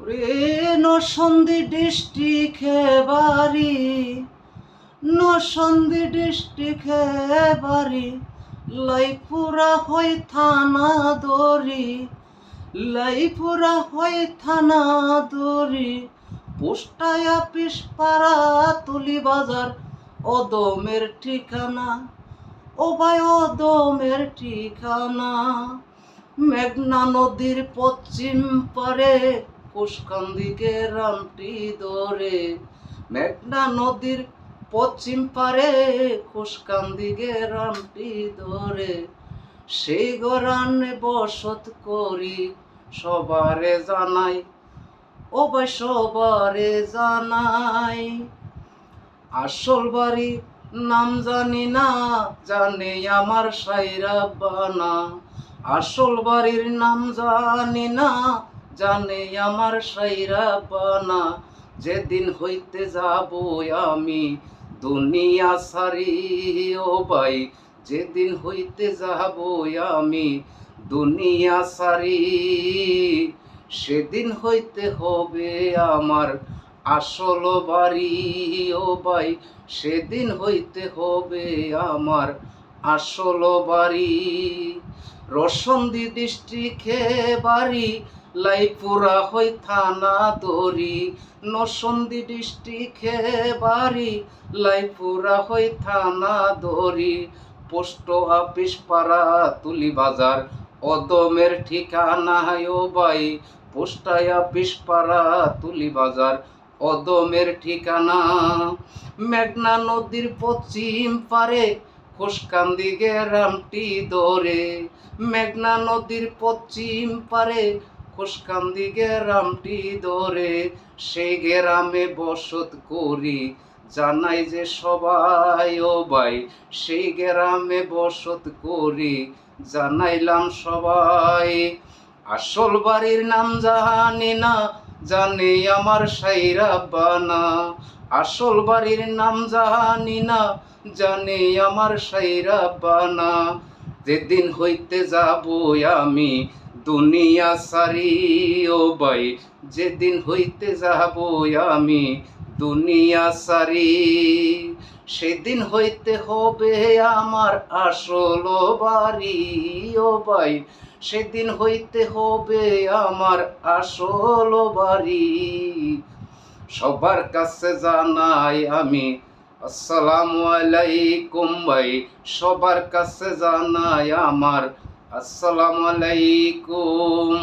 রে নরসন্দী ডিস্ট্রিক্টে বাড়ি, নরসন্দী ডিস্ট্রিক্টে বাড়ি, লাইপুরা হই থানা দড়ি, লাইপুরা হই থানা দড়ি, পোস্টায় অফিস পাড়া তুলি বাজার, অদমের ঠিকানা, ও ভাই অদমের ঠিকানা। মেঘনা নদীর পশ্চিম পারে কুশকান্দি গ্রামটি ধরে, মেঘনা নদীর পশ্চিম পারে কুশকান্দি গ্রামটি ধরে, সেই গরানে বসত করি সবারে জানাই, ও ভাই সবারে জানাই। আসল বাড়ি নাম জানি না, জানে আমার সাইরা বানা, আসল বাড়ির নাম জানি না, জানে আমার সাইরা বানা। যেদিন হইতে যাব আমি দুনিয়া সারি, ও ভাই যেদিন হইতে যাব আমি দুনিয়া সারি, সেদিন হইতে হবে আমার আসল বাড়ি, ও ভাই সেদিন হইতে হবে আমার আসল বাড়ি। নরসন্দী ডিস্ট্রিক্টে বাড়ি, লাইপুরা হই থানা দড়ি, নরসন্দী ডিস্ট্রিক্টে বাড়ি, লাইপুরা হই থানা দড়ি, পোস্ট অফিস পাড়া তুলি বাজার, অদমের ঠিকানা, ও ভাই পোস্ট অফিস পাড়া তুলি বাজার, অদমের ঠিকানা। মেঘনা নদীর পশ্চিম পারে কুশকান্দি গ্রামটি ধরে, মেঘনা নদীর পশ্চিম পারে কুশকান্দি গ্রামটি ধরে, সেই গ্রামে বসত করি জানাই যে সবাই, ও ভাই সেই গ্রামে বসত করি জানাইলাম সবাই। আসল বাড়ির নাম জানি না, জানে আমার সাইরা বানা, আসল বাড়ির নাম জানি না, জানে আমার সাইরা বানা। যেদিন হইতে যাব আমি দুনিয়া সারি, ও ভাই যেদিন হইতে যাব আমি দুনিয়া সারি, সেদিন হইতে হবে আমার আসল বাড়ি, ও ভাই সেদিন হইতে হবে আমার আসল বাড়ি। সবার কাছে জানাই আমি আসসালামু আলাইকুম ভাই, সবার কাছে জানাই আমার আসসালামু আলাইকুম।